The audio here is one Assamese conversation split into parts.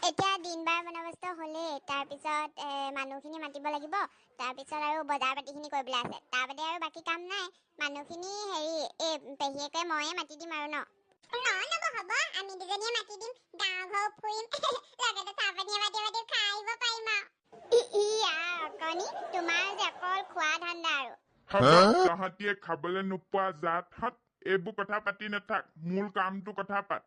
এতিয়া দিনবাৰ বন্দবস্ত হ'লে তাৰ পিছত মানুহখিনি মাতিব লাগিব তাৰ পিছত আৰু বজাৰ পাতিখিনি কৰিবলৈ আছে তাৰ বাদে আৰু বাকি কাম নাই মানুহখিনি হেৰি পেহিয়েকে ময়ে মাতি দিম আৰু ন হ'ব আমি দুজনীয়ে মাতি দিম গাঁও ঘৰ ফুৰিম লগতে চাহপানীয়ে মাতি খাই আহিব পাৰিম অকণি তোমাৰ যে অকল খোৱা ধান্দা আৰু তহঁতিয়ে খাবলৈ নোপোৱা জাতহঁত এইবোৰ কথা পাতি নাথাক মূল কামটো কথা পাত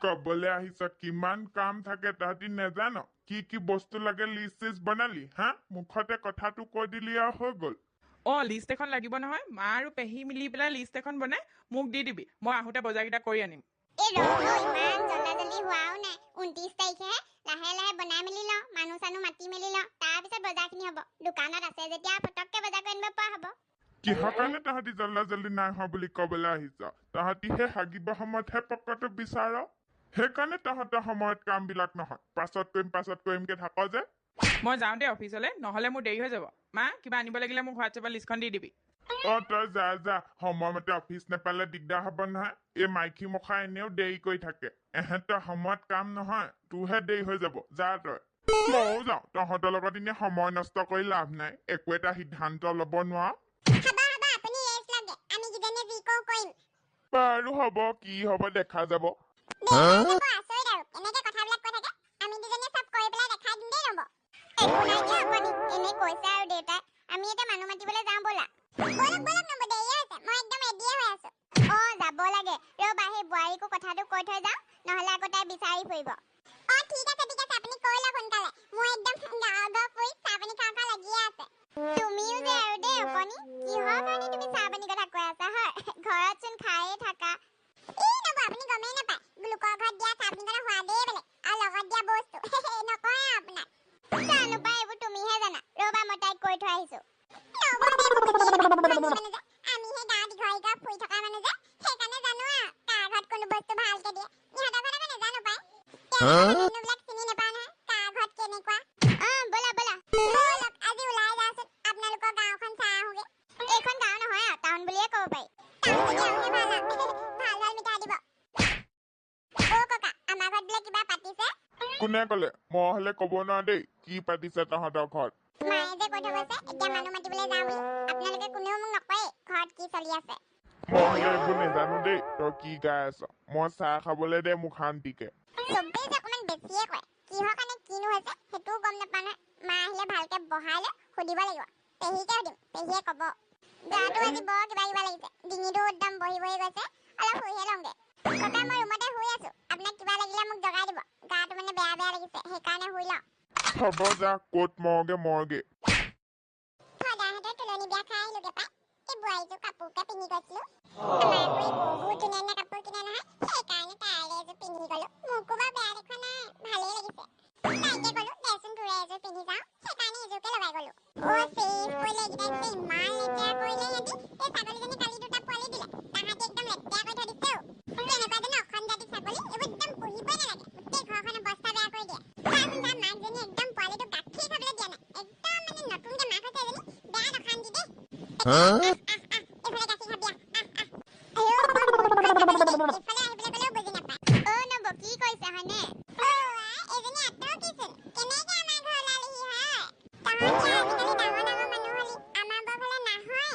কবলৈ আহিছ কিমান কাম থাকে তহঁতি নেজান কি বস্তু লাগে লিষ্ট বনালি হা মুখতে কথাটো কৈ দিলি আৰু হৈ গল লিষ্ট এখন লাগিব নহয় মা আৰু পেহী মিলি পেলাই লিষ্ট এখন বনাই মোক দি দিবি মই আহোঁতে বজাৰকেইটা কৰি আনিম ইমান জল্দি হোৱাও নাই 29 তাৰিখেহে লাহে লাহে বনাই মেলি লওঁ মানুহ চানুহ মাতি মেলি লওঁ তাৰপিছত বজাৰখিনি হ'ব দোকানত আছে যেতিয়া পটককে বজাৰ কৰি আনিব পৰা হ'ব কিহৰ কাৰণে তহঁতি জল্দি নাই হোৱা বুলি কবলৈ আহিছ তহঁতি সেই হাগিব সময়তহে পকৰটো বিচাৰ সেইকাৰণে তহঁতৰ সময়ত কামবিলাক নহয় পাছত কৰিমকে থাক যে মই যাওঁ দে অফিচলৈ নহ'লে মোৰ দেৰি হৈ যাব মা কিবা আনিব লাগিলে মোক হোৱাটছএপত লিষ্টখন দি দিবি তই যা সময়মতে অফিচ নেপালে দিগদাৰ হ'ব নহয় এই মাইকী মখা এনেও দেৰি কৰি থাকে এহেঁতৰ সময়ত কাম নহয় তোৰহে দেৰি হৈ যাব যা তই ময়ো যাওঁ তহঁতৰ লগত এনে সময় নষ্ট কৰি লাভ নাই একো এটা সিদ্ধান্ত ল'ব নোৱাৰ বাৰু হ'ব কি হ'ব দেখা যাব আমি এটা মানুহ মাতিবলৈ যাওঁ ব'লা যাব লাগে ৰবা সেই বোৱাৰীকো কথাটো কৈ থৈ যাওঁ নহ'লে আকৌ তাই বিচাৰি ফুৰিব ঠিক আছে আপুনি কৈ লওক সোনকালে মই একদম গাঁৱৰ ফুৰি চাহপানী খাওঁ লাগিয়ে আছে তুমিও যে আৰু দেই অকণি কিহৰ কাৰণে তুমি চাহপানী কথা কৈ আছা হয় ঘৰত চোন খায়ে থাকা আপুনি গমেই নাপায় লোকৰ ঘৰত দিয়া চাহপানী কথা সোৱাদেই বেলেগ আৰু লগত দিয়া বস্তু নকয় আপোনাক জানো পাই এইবোৰ তুমিহে জানা ৰবা মই তাইক কৈ থৈ আহিছো আমি সেই গাঁৱত ঘৰ ফুৰি থকা মানুহ যে সেইকাৰণে জানো কাৰ ঘৰত কোনো বস্তু ভালকে দিয়ে ইহঁতৰ ঘৰত আকৌ নেজানো পাই মানুহবিলাক চিনি নাপাওঁ নহয় কাৰ ঘৰত কেনেকুৱা ব'লা আজি ওলাই যাওঁচোন আপোনালোকৰ গাঁওখন চাই আহোঁগে এইখন গাঁও নহয় টাউন বুলিয়ে ক'ব পাৰি ভাল মিঠাই দিব ককা আমাৰ ঘৰত বোলে কিবা পাতিছে কোনে ক'লে মই হ'লে ক'ব নোৱাৰো দেই কি পাতিছে তহঁতৰ ঘৰত মায়ে যে কৈ থৈ গৈছে এতিয়া মানুহ মাতিবলৈ যাওঁ বুলি আপোনালোকে কোনেও মোক নকয়ে ঘৰত কি চলি আছে মই এইবোৰ নেজানো দেই তই কি গাই আছ মই চাহ খাবলৈ দে মোক শান্তিকে চবেই যে অকণমান বেছিয়ে কয় কিহৰ কাৰণে কিনো হৈছে সেইটোও গম নাপাওঁ নহয় মা আহিলে ভালকে বহাই লৈ সুধিব লাগিব পেহীকে সুধিম পেহীয়ে ক'ব গাটো আজি বৰ কিবা লাগিছে ডিঙিটো একদম বহি গৈছে অলপ শুইহে লওঁগে ককা মই ৰুমতে শুই আছো আপোনাক কিবা লাগিলে মোক জগাই দিব গাটো মানে বেয়া লাগিছে সেইকাৰণে শুই লওঁ হ'ব যা ক'ত মৰগে সদাহঁতে তুলনি বিয়া খাই আহিলোগে পাই এই বোৱাৰীযোৰ কাপোৰকে পিন্ধি গৈছিলো আমাৰ আকৌ বহুত ধুনীয়া কাপোৰ কিনে নহয় সেইকাৰণে তাইৰে এযোৰ পিন্ধি গলো মোকো বাৰু বেয়া দেখুৱা নাই ভালেই লাগিছে তাইকে গলো দেচোন তোৰে এযোৰ পিন্ধি যাওঁ সেইকাৰণে এযোৰকে লগাই গলো চেফ কৰিলে এইকেইটা ইমান লেতেৰা কৰিলে সিহঁতি এই ছাগলীজনী কালি দুটা পোৱালি দিলে তাহাঁতি একদম লেতেৰা কৰি থৈ দিছে কেনেকুৱা জানো অখণ্ড ছাগলী এইবোৰ একদম পুহিবই নালাগে গোটেই ঘৰখনৰ অৱস্থা বেয়া কৰি দিয়ে মাকজনী একদম পোৱালিটো গাখীৰ খাবলৈ দিয়া নাই একদম মানে নতুনকে মাক হৈছে এজনী বেয়া অশান্তি দেই এইফালে গাখীৰ খাবি এইফালে আহিবলৈ গ'লেও বুজি নাপায় নব কি কৈছে হয়নে এজনী আঁতৰকিচোন কেনেকে আমাৰ ঘৰলৈ আলিহি হয় তহঁতি আজিকালি ডাঙৰ মানুহ হলি আমাৰ বৰ ঘৰলৈ নাহয়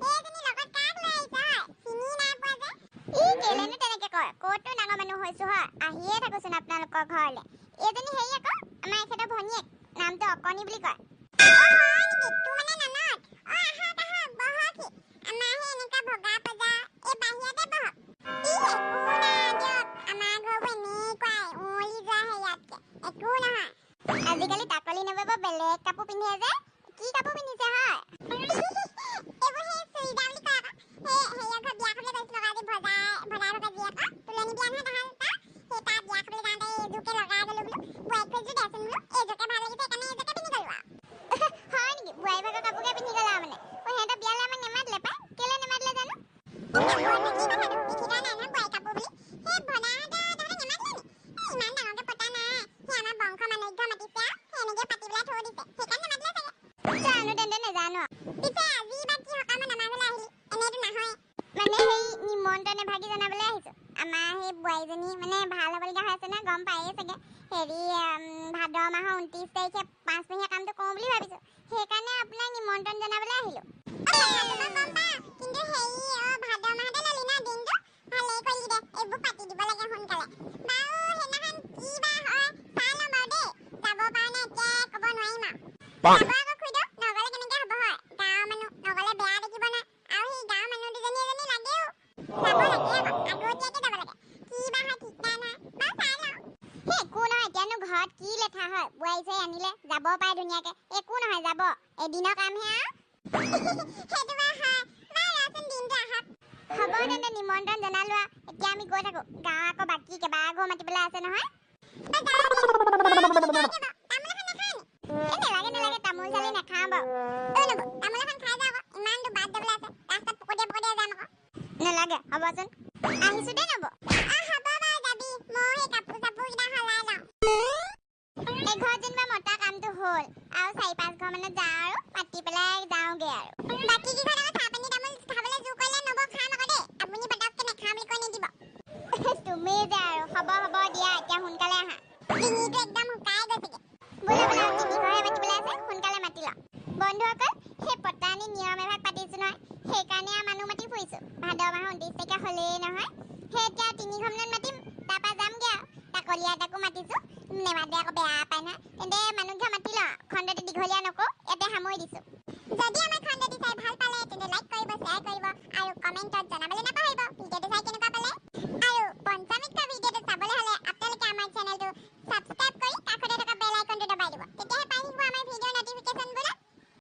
এইজনী লগত কাক লৈ আহিছ হয় চিনি নাই পোৱা যে কেলেনো তেনেকে কয় ক'তো ডাঙৰ মানুহ হৈছো হয় আহিয়ে থাকোচোন আপোনালোকৰ ঘৰলৈ এইজনী হেৰি আকৌ আমাৰ এখেতৰ ভনীয়েক নামটো অকণি বুলি কয় আজিকালি তাকলি নবব বেলেগ কাপোৰ পিন্ধে যে কি কাপোৰ পিন্ধিছে হয় এইবোৰ সেই চুইদা বুলি কয় আকৌ সেই ঘৰ বিয়া খাবলৈ গৈছিলো আজি ভদাই জীয়েক তুলনি বিয়া নহয় তাহাঁত সেই তাত বিয়া খাবলৈ যাওঁতে এইযোৰকে লগাই গ'লো বোলো বোৱাৰীক কৈছো দেচোন বোলো এইযোৰকে ভাল লাগিছে সেইকাৰণে এইযোৰকে পিন্ধি গ'লো হয় নেকি বোৱাৰী ভাগৰ কাপোৰকে পিন্ধি গ'লা মানে সিহঁতৰ বিয়ালৈ আমাক নেমাতিলে পাই কেলে নেমাতিলে জানো জানো তেন্তে নেজানো পিছে আজি বা কি মানে সেই নিমন্ত্ৰণ এভাগি জনাবলৈ আহিছো আমাৰ সেই বোৱাৰীজনী মানে ভাল হ'বলগীয়া হৈ আছে নহয় গম পায়েই চাগে হেৰি ভাদ মাহৰ 29 তাৰিখে 5 মহীয়া কামটো কৰোঁ বুলি ভাবিছো সেইকাৰণে আপোনাক নিমন্ত্ৰণ জনাবলৈ আহিলো কিন্তু হেৰি ভাদ মাহতে ললি না দিনটো ভালেই কৰিলি দে এইবোৰ পাতি দিব লাগে সোনকালে বাৰু সেইদিনাখন কি বা হয় চাই লওঁ বাৰু দেই যাব পৰা নে এতিয়া ক'ব নোৱাৰিম আৰু যাব আকৌ খুইদ নগলে কেনেকে হ'ব হয় গাঁৱৰ মানুহ নগলে বেয়া দেখিব না আৰু সেই গাঁৱৰ মানুহ দুজনী এজনী লাগেও যাব লাগে আকৌ আগতীয়াকে যাব লাগে কি বা হয় ঠিক নাই নহয় বাৰু চাই লওঁ সেই একো নহয় এতিয়ানো ঘৰত কি লেঠা হয় বোৱাৰী চোৱাৰী আনিলে যাব পাৰে ধুনীয়াকে একো নহয় যাব এদিনৰ কামহে আৰু সেইটো বাৰু হয় বাৰু ৰচোন দিনটো আহক হ'ব তেন্তে নিমন্ত্ৰণ জনালো এতিয়া আমি গৈ থাকো গাঁৱৰ আকৌ বাকী কেইবাঘৰ মাতিবলৈ আছে নহয় নালাগে তামোল চালি নাখাওঁ বাৰু তামোল এখন খাই যাওঁ আকৌ ইমান দূৰ বাট যাবলৈ আছে ৰাস্তাত পকটিয়াই পকটিয়াই যাম আকৌ নালাগে হ'বচোন আহিছো দেই নব হ'ব বাৰু যাবি মই সেই কাপোৰ চাপোৰ কেইটা সলাই লওঁ এঘৰত যেনিবা মতা কামটো হ'ল আৰু 4-5 ঘৰ মানে যাওঁ আৰু পাতি পেলাই যাওঁগে আৰু বাকী কেইঘৰত আকৌ চাহ পানী তামোল খাবলৈ জোৰ কৰিলে নব খাম আকৌ দেই আপুনি পটককে নাখাওঁ বুলি কৈ নিদিব তুমি যে আৰু হ'ব দিয়া এতিয়া সোনকালে আহা ডিঙিটো একদম শুকাই গৈছেগে বোলে তিনিঘৰে মাতিবলৈ আছে সোনকালে মাতি লওঁ বন্ধুসকল সেই পতানি নিয়ম এভাগ পাতিছো নহয় সেইকাৰণে মানুহ মাতি ফুৰিছো ভাদ মাহৰ 29 তাৰিখে হ'লেই নহয় সেই এতিয়া 3 ঘৰমান মাতিম তাৰপৰা যামগে আৰু তাকলীয়া এটাকো মাতিছো নেমাতে আকৌ বেয়া পায় নহয় তেন্তে মানুহঘৰ মাতি লওঁ খণ্ডটো দীঘলীয়া নকৰো ইয়াতে